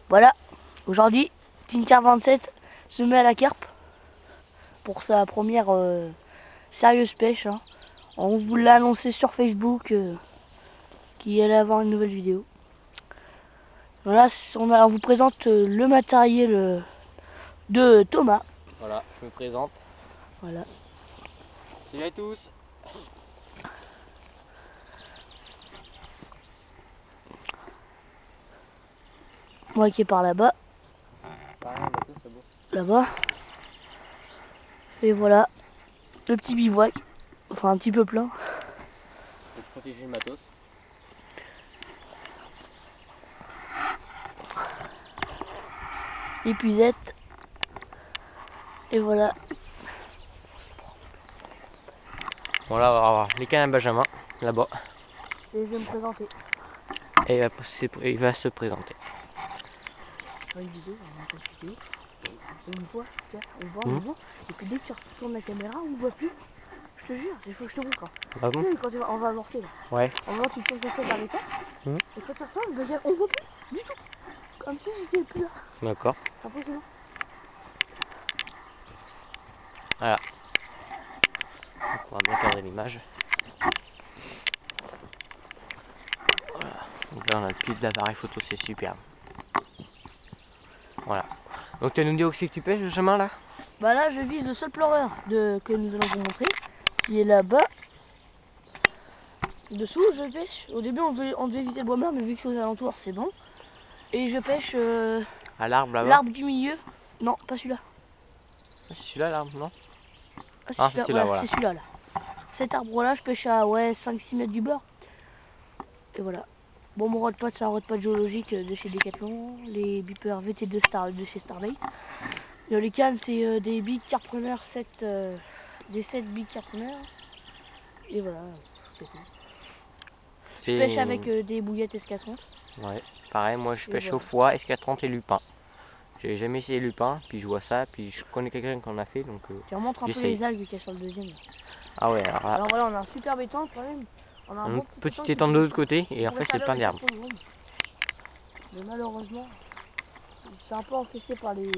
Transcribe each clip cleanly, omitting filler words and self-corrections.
Voilà, aujourd'hui, Tinker 27 se met à la carpe pour sa première sérieuse pêche. Hein. On vous l'a annoncé sur Facebook qu'il allait avoir une nouvelle vidéo. Voilà, on vous présente le matériel de Thomas. Voilà, je me présente. Voilà. Salut à tous. Moi qui est par là-bas. Là-bas. Et voilà, le petit bivouac. Enfin, un petit peu plein. Pour protéger le matos. L'épuisette. Et voilà. Bon, là, on va avoir les cannes à Benjamin, là-bas. Et je vais me présenter. Et il va se présenter. Sur une vidéo, on monte une vidéo. Et une fois, tiens, on voit, et puis dès que tu retournes la caméra, on ne voit plus. Je te jure, il faut que je te montre. Ah bon? Tu sais, quand on va amorcer là. Ouais. En moment, tu tournes comme ça vers l'état. Et quand tu retournes, ben, on voit plus du tout. Comme si j'étais plus là. D'accord. C'est impressionnant. Voilà. Donc, on va bien cadrer l'image. Voilà. Donc là, on a le pied de l'appareil photo, c'est superbe. Voilà. Donc, tu nous dis aussi que tu pêches le chemin là? Bah là, je vise le seul pleureur que nous allons vous montrer, qui est là-bas. Dessous, je pêche. Au début, on devait viser le bois mort, mais vu que c'est aux alentours, c'est bon. Et je pêche À l'arbre là-bas? l'arbre du milieu. Non, pas celui-là. C'est celui-là l'arbre, non? Ah, Ah, c'est c'est celui-là, celui-là, voilà. c'est celui-là. Là. Cet arbre-là, je pêche à 5-6 mètres du bord. Et voilà. Bon, mon rod-pot, c'est un rod-pot géologique de chez Decathlon. Les beepers VT2 Star de chez Starbait. Les cannes, c'est des Big Carpreneur 7, des 7 Big Carpreneur. Et voilà, c'est tout. Je pêche avec des bouillettes SK30. Ouais, pareil, moi je pêche voilà. au foie, SK30 et lupin. J'ai jamais essayé lupin, puis je vois ça, puis je connais quelqu'un qui en a fait, donc Tu remontres un peu les algues qu'il y a sur le deuxième. Là. Ah ouais, alors là, Alors voilà, on a un super béton quand même. On a un bon petit étang de l'autre côté, et en fait c'est plein d'herbes. Mais malheureusement, c'est un peu encaissé par les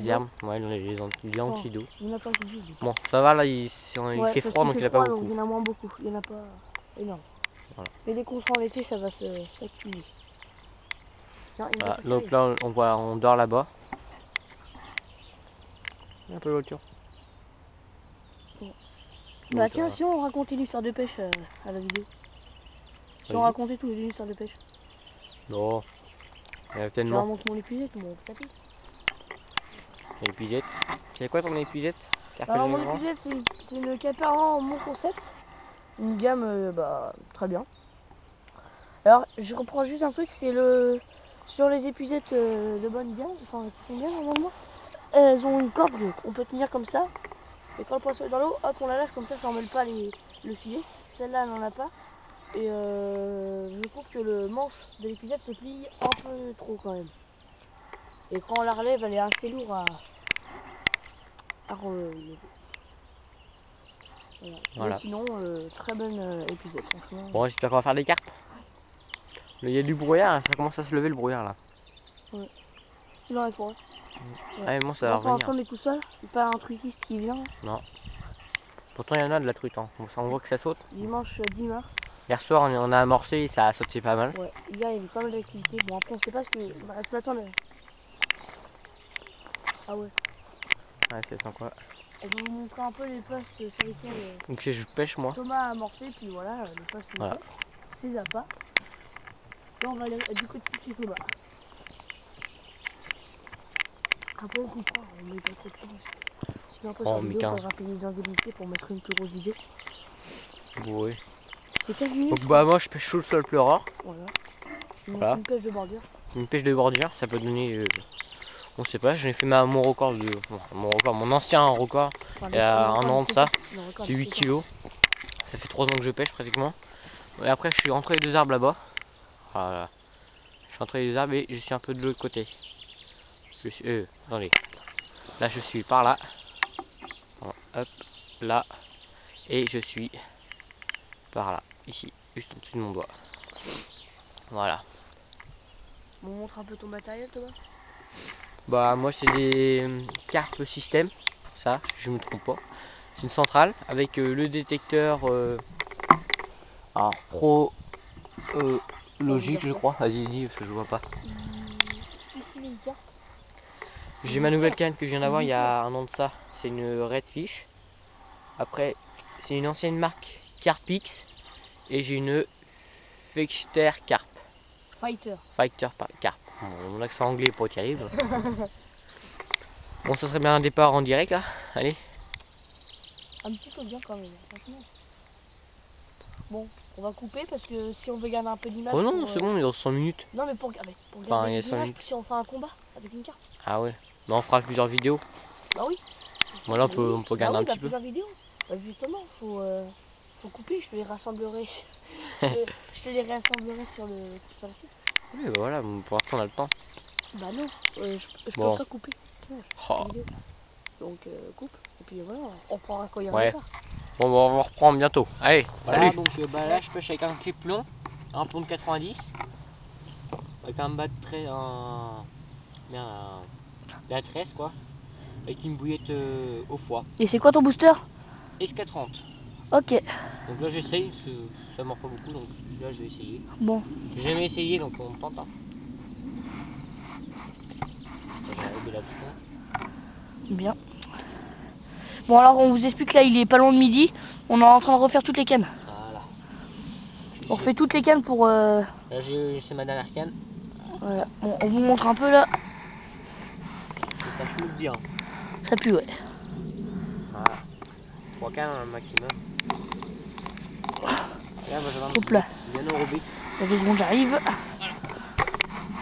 herbes, ouais, les antidotes. Il y en a pas qui vivent. Bon, ça va là, il fait froid, donc il n'y en a pas beaucoup. Il y en a moins beaucoup, il n'y en a pas énorme. Voilà. Mais dès qu'on sera en été, ça va s'activer. Voilà. Donc là, on dort là-bas. Un peu l'autre. Bah tiens, si on racontait l'histoire de pêche à la vidéo. Si on racontait tous les histoires de pêche. Non. Il y a tellement. Je remonte mon épuisette, mon tapis. L'épuisette. C'est quoi ton épuisette? Alors mon épuisette, c'est une Caperan Mon Concept. Une gamme, très bien. Alors, je reprends juste un truc, c'est sur les épuisettes de bonne gamme, enfin qui sont bien normalement, elles ont une corde, donc on peut tenir comme ça. Et quand le poisson est dans l'eau, hop, on la lâche comme ça n'emmêle pas le filet. Celle-là, elle n'en a pas. Et je trouve que le manche de l'épuisette se plie un peu trop quand même. Et quand on la relève, elle est assez lourde à relever. Voilà. Mais sinon, très bonne épuisette, franchement. Bon, j'espère qu'on va faire des carpes. Il y a du brouillard, ça commence à se lever le brouillard là. Ouais. C'est dans la forêt. Ouais. Ah, mais bon, ça va revenir. Pour l'instant, on est tout seul, pas un truitiste qui vient. Non. Pourtant, il y en a de la truite. Hein. On voit que ça saute. Dimanche 10 mars. Hier soir, on a amorcé et ça a sauté pas mal. Ouais, il y a pas mal d'activités. Bon, après, on sait pas ce que. Il reste pas tant de. Ah ouais. Ouais, c'est sympa. On va vous montrer un peu les postes sur lesquels donc je pêche moi. Thomas a amorcé, puis voilà, les postes voilà. Ses appâts. Là on va aller du côté de chez Thomas. Après on coupera, on met pas trop de temps. Sinon après sur la vidéo, on va payer les indemnités pour mettre une plus grosse vidéo. Oui. C'est 15 minutes. Donc bah moi je pêche sous le sol pleureur. Voilà. Une pêche de bordure. Une pêche de bordure, ça peut donner... on sait pas, j'ai fait mon record de... mon ancien record, il y a un an de ça, c'est 8 kilos. Ça fait 3 ans que je pêche pratiquement. Et après je suis rentré les deux arbres là-bas. Voilà. Je suis rentré les deux arbres et je suis un peu de l'autre côté. Je suis... attendez. Là je suis par là. Voilà, hop, là. Et je suis par là, ici, juste au-dessus de mon doigt. Voilà. Bon, montre un peu ton matériel, Thomas. Bah moi c'est des carpes système, ça, je me trompe pas. C'est une centrale avec le détecteur alors, pro logique je crois. Vas-y dis parce que je vois pas. J'ai ma nouvelle canne que je viens d'avoir il y a un an de ça. C'est une Redfish. Après c'est une ancienne marque Carpix et j'ai une Fexter Carp. Fighter Carp. Bon, mon accent anglais est pas terrible. Bon, ça serait bien un départ en direct là. Allez. un petit peu bien quand même, franchement. Bon, on va couper parce que si on veut garder un peu d'image. Oh non, c'est bon, il y a 100 minutes. Non, mais pour garder Enfin, il y a 100 l'image, minutes. si on fait un combat avec une carte. Ah ouais. Mais on fera plusieurs vidéos. Bah oui. Voilà, on peut garder un petit peu. Plusieurs vidéos. Bah justement, faut couper, je te les rassemblerai. je te les rassemblerai sur le site. Oui, bah voilà, pour l'instant on a le temps. Bah non, je Bon. peux pas couper. Oh. Donc coupe, et puis voilà, on prendra quand il y aura Ouais. ça. Bon, bah, on va reprendre bientôt. Allez, Voilà, salut. donc bah, là je pêche avec un clip long, un plomb de 90, avec un bas de trait, la tresse quoi, avec une bouillette au foie, Et c'est quoi ton booster? S430. Ok, Donc là j'essaye, parce que ça mord pas beaucoup, donc là je vais essayer. bon. J'ai jamais essayé, donc on tente. Hein. De la Bien. Bon alors on vous explique là, il est pas loin de midi. On est en train de refaire toutes les cannes. Voilà. On refait toutes les cannes pour... Là c'est ma dernière canne, Voilà. Bon, on vous montre un peu là. et ça flotte bien. Ça pue, ouais. Voilà. 3 cannes un maximum. Là, moi, j'avais un Hop là. bien enrobé. Dans 2 secondes j'arrive.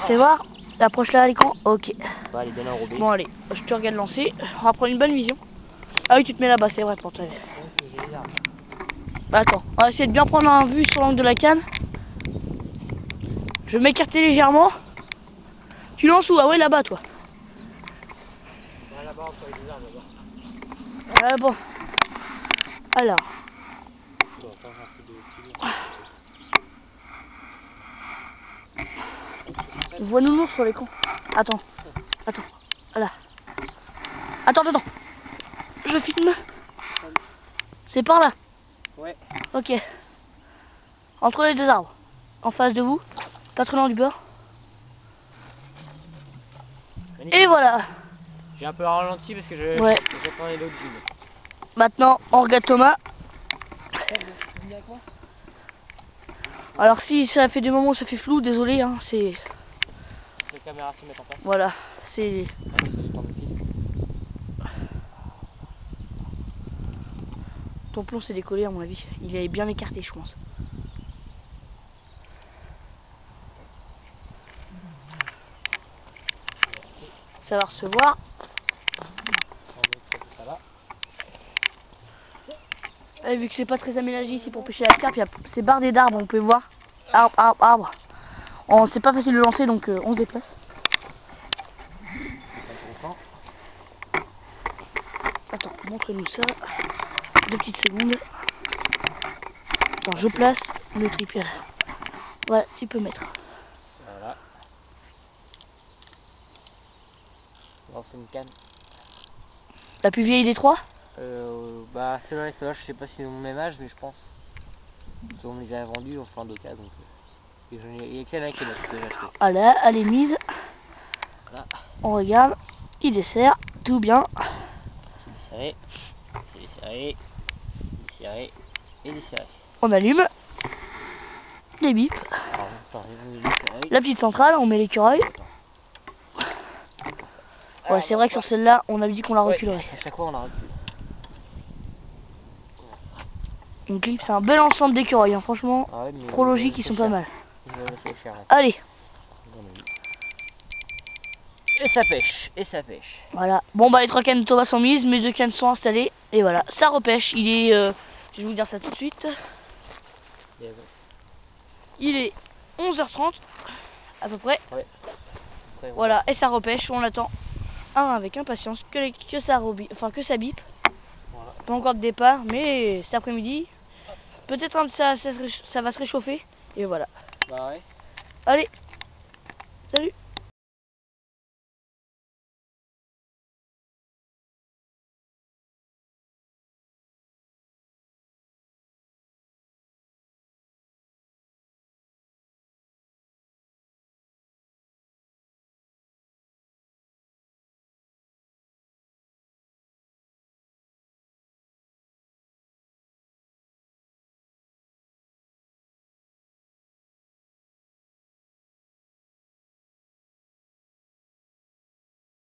Fais voir. Approche là à l'écran. Ok. Bah, elle est bien enrobée. Bon allez, je te regarde lancer. On va prendre une bonne vision. Ah oui, tu te mets là-bas, c'est vrai pour toi. Attends, on va essayer de bien prendre un vue sur l'angle de la canne. Je vais m'écarter légèrement. Tu lances où? Ah ouais, là-bas toi. Là-bas, entre les arbres, là-bas. Ah bon. Alors. Bon, attends, j'ai un peu de On voit nounours sur l'écran. Attends. Attends. Voilà. Attends. Je filme. C'est par là. Ouais. Ok. Entre les 2 arbres. En face de vous. Pas trop loin du bord. Et voilà. J'ai un peu ralenti parce que Ouais. j'attendais l'autre vide. Maintenant, on regarde Thomas. Alors si ça fait des moments où ça fait flou, désolé, hein, c'est... Les caméras se mettent en place. Voilà, c'est... Ton plomb s'est décollé à mon avis. Il est bien écarté, je pense. Ça va recevoir. Ça va. Et vu que c'est pas très aménagé ici pour pêcher la carpe, il y a ces bardées d'arbres, on peut voir. Arbre. C'est pas facile de lancer, donc on se déplace. Attends, montre-nous ça. 2 petites secondes. Attends, je place le trépied. Ouais, tu peux mettre. Voilà. Lancer une canne. La plus vieille des 3? Bah celle-là et celle-là, je sais pas si c'est au même âge, mais je pense. Parce qu'on les a vendus en fin d'occasion. Donc, il y a qu'elle qui est là que j'ai acheté. Ah là, elle est mise. Voilà. On regarde. Il dessert. Tout bien. C'est desserré. C'est desserré. Desserré. Et desserré. On allume. Les bips. La petite centrale, on met l'écureuil. Ouais, c'est vrai que sur celle-là, on avait dit qu'on la reculerait. Ouais, à chaque fois, on la recule. Donc clip, c'est un bel ensemble d'écureuils, hein, franchement. Ah ouais, Pro logiques, ils sont pas mal. Cher, hein. Allez, Et ça pêche, et ça pêche. voilà. Bon bah les 3 cannes de Thomas sont mises, mes 2 cannes sont installées. Et voilà, ça repêche. Il est... je vais vous dire ça tout de suite. Il est 11h30, à peu près. Ouais. Après, Voilà, et ça repêche. On attend avec impatience que ça bip. Voilà. Pas encore de départ, mais cet après-midi, peut-être ça va se réchauffer. Et voilà. Bah ouais. Allez. Salut.